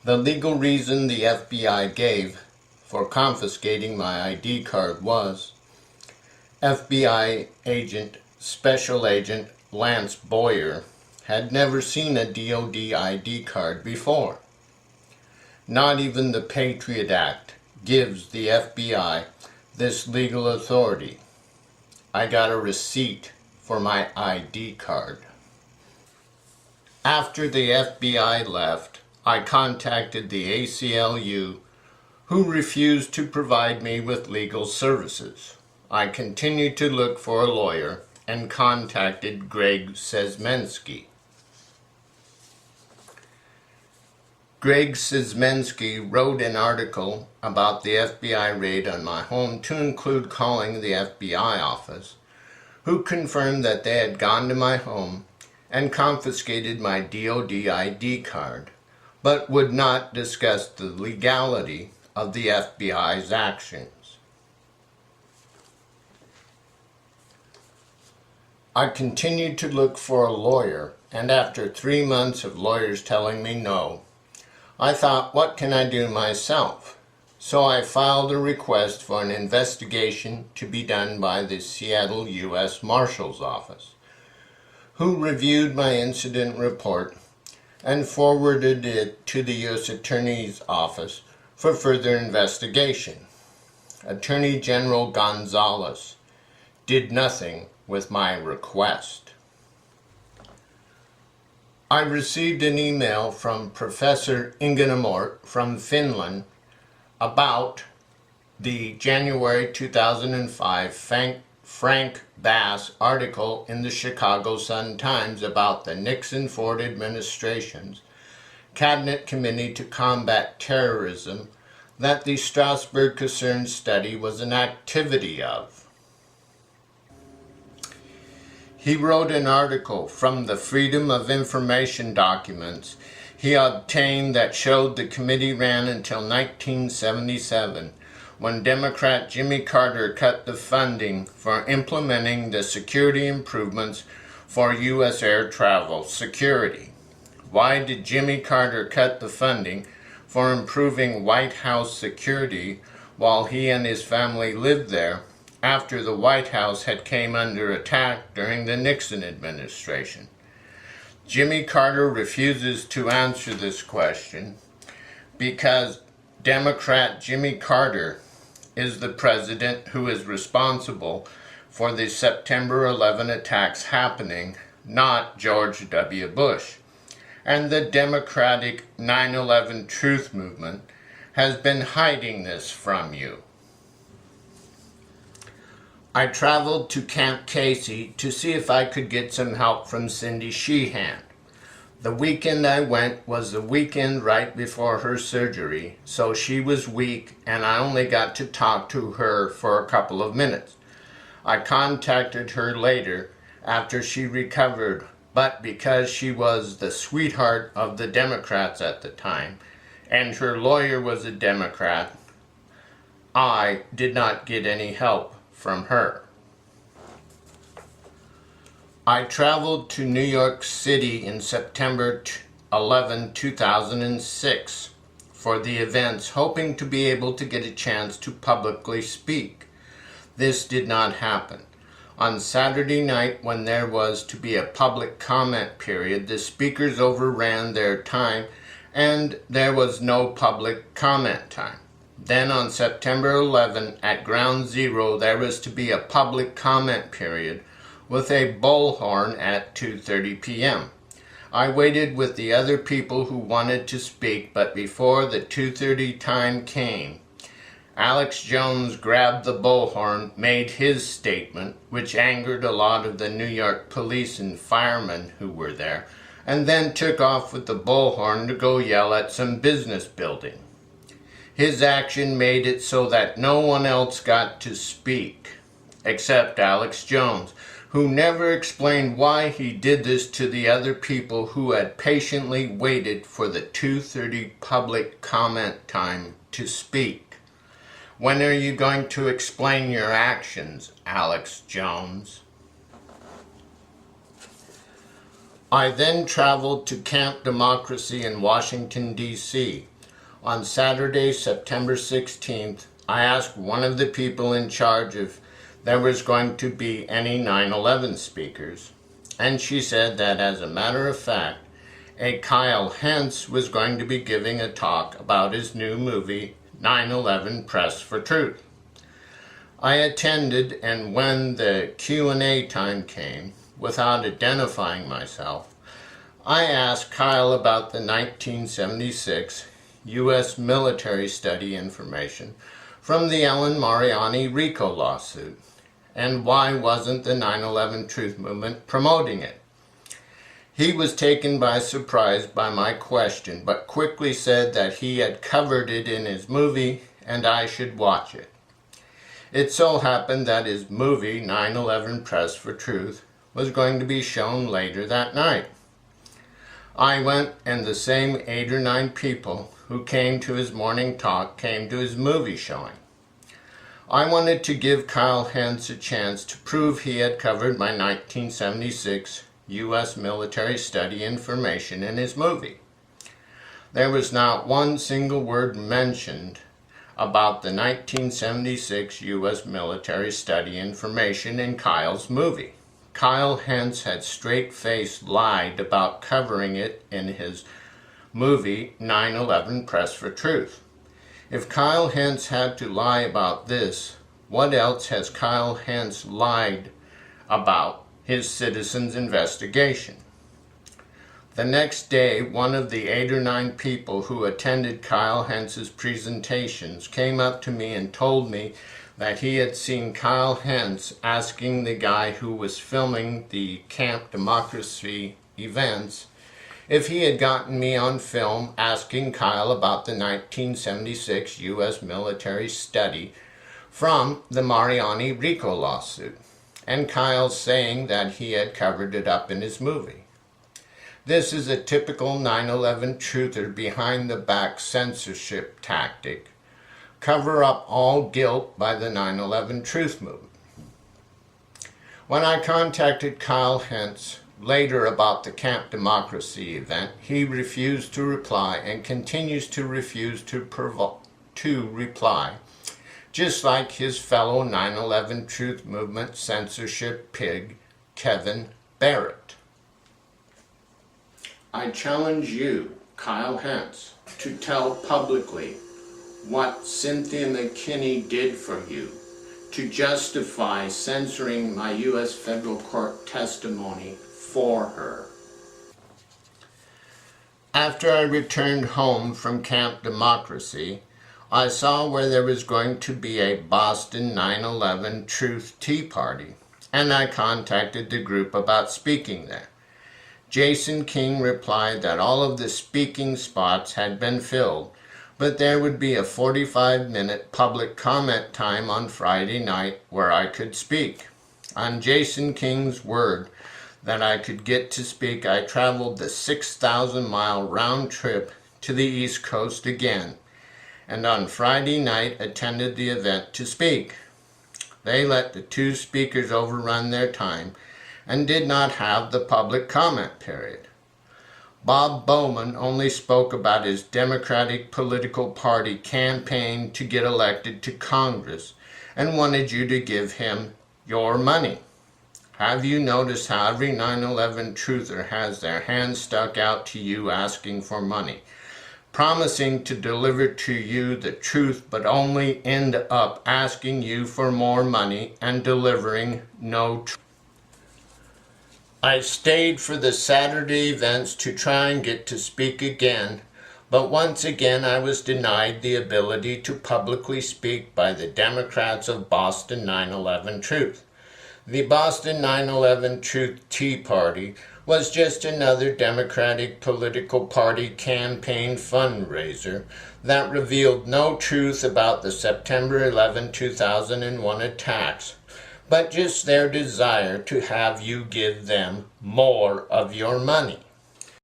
The legal reason the FBI gave for confiscating my ID card was FBI agent, Special Agent Lance Boyer had never seen a DoD ID card before. Not even the Patriot Act gives the FBI this legal authority. I got a receipt for my ID card. After the FBI left, I contacted the ACLU, who refused to provide me with legal services. I continued to look for a lawyer and contacted Greg Sezmensky. Greg Sezmensky wrote an article about the FBI raid on my home to include calling the FBI office, who confirmed that they had gone to my home and confiscated my DoD ID card, but would not discuss the legality of the FBI's actions. I continued to look for a lawyer, and after 3 months of lawyers telling me no, I thought, what can I do myself? So I filed a request for an investigation to be done by the Seattle U.S. Marshal's Office, who reviewed my incident report and forwarded it to the U.S. Attorney's Office for further investigation. Attorney General Gonzalez did nothing with my request. I received an email from Professor Ingenomort from Finland about the January 2005 Frank Bass article in the Chicago Sun-Times about the Nixon-Ford administration's Cabinet Committee to Combat Terrorism that the Strasbourg Concern study was an activity of. He wrote an article from the Freedom of Information documents he obtained that showed the committee ran until 1977, when Democrat Jimmy Carter cut the funding for implementing the security improvements for U.S. air travel security. Why did Jimmy Carter cut the funding for improving White House security while he and his family lived there, after the White House had came under attack during the Nixon administration? Jimmy Carter refuses to answer this question because Democrat Jimmy Carter is the president who is responsible for the September 11 attacks happening, not George W. Bush. And the Democratic 9/11 Truth Movement has been hiding this from you. I traveled to Camp Casey to see if I could get some help from Cindy Sheehan. The weekend I went was the weekend right before her surgery, so she was weak and I only got to talk to her for a couple of minutes. I contacted her later after she recovered, but because she was the sweetheart of the Democrats at the time and her lawyer was a Democrat, I did not get any help from her. I traveled to New York City in September 11, 2006 for the events, hoping to be able to get a chance to publicly speak. This did not happen. On Saturday night, when there was to be a public comment period, the speakers overran their time and there was no public comment time. Then on September 11 at Ground Zero, there was to be a public comment period with a bullhorn at 2:30 p.m. I waited with the other people who wanted to speak, but before the 2:30 time came, Alex Jones grabbed the bullhorn, made his statement, which angered a lot of the New York police and firemen who were there, and then took off with the bullhorn to go yell at some business building. His action made it so that no one else got to speak, except Alex Jones, who never explained why he did this to the other people who had patiently waited for the 2:30 public comment time to speak. When are you going to explain your actions, Alex Jones? I then traveled to Camp Democracy in Washington, D.C. On Saturday, September 16th, I asked one of the people in charge if there was going to be any 9/11 speakers, and she said that as a matter of fact, a Kyle Hentz was going to be giving a talk about his new movie, 9/11 Press for Truth. I attended, and when the Q&A time came, without identifying myself, I asked Kyle about the 1976 U.S. military study information from the Ellen Mariani RICO lawsuit, and why wasn't the 9/11 Truth Movement promoting it. He was taken by surprise by my question, but quickly said that he had covered it in his movie and I should watch it. It so happened that his movie, 9/11 Press for Truth, was going to be shown later that night. I went, and the same 8 or 9 people who came to his morning talk came to his movie showing. I wanted to give Kyle Hentz a chance to prove he had covered my 1976 U.S. military study information in his movie. There was not one single word mentioned about the 1976 U.S. military study information in Kyle's movie. Kyle Hentz had straight-faced lied about covering it in his movie 9/11 Press for Truth. If Kyle Hentz had to lie about this, what else has Kyle Hentz lied about his citizens' investigation? The next day, one of the 8 or 9 people who attended Kyle Hentz's presentations came up to me and told me that he had seen Kyle Hentz asking the guy who was filming the Camp Democracy events if he had gotten me on film asking Kyle about the 1976 U.S. military study from the Mariani RICO lawsuit, and Kyle saying that he had covered it up in his movie. This is a typical 9/11 truther behind-the-back censorship tactic. Cover up all guilt by the 9/11 Truth Movement. When I contacted Kyle Hentz later about the Camp Democracy event, he refused to reply and continues to refuse to reply, just like his fellow 9/11 Truth Movement censorship pig, Kevin Barrett. I challenge you, Kyle Hentz, to tell publicly what Cynthia McKinney did for you to justify censoring my U.S. federal court testimony for her. After I returned home from Camp Democracy, I saw where there was going to be a Boston 9/11 Truth Tea Party, and I contacted the group about speaking there. Jason King replied that all of the speaking spots had been filled, but there would be a 45-minute public comment time on Friday night where I could speak. On Jason King's word that I could get to speak, I traveled the 6,000-mile round trip to the East Coast again, and on Friday night attended the event to speak. They let the 2 speakers overrun their time and did not have the public comment period. Bob Bowman only spoke about his Democratic political party campaign to get elected to Congress and wanted you to give him your money. Have you noticed how every 9/11 truther has their hand stuck out to you asking for money, promising to deliver to you the truth but only end up asking you for more money and delivering no truth? I stayed for the Saturday events to try and get to speak again, but once again I was denied the ability to publicly speak by the Democrats of Boston 9/11 Truth. The Boston 9/11 Truth Tea Party was just another Democratic political party campaign fundraiser that revealed no truth about the September 11, 2001 attacks, but just their desire to have you give them more of your money.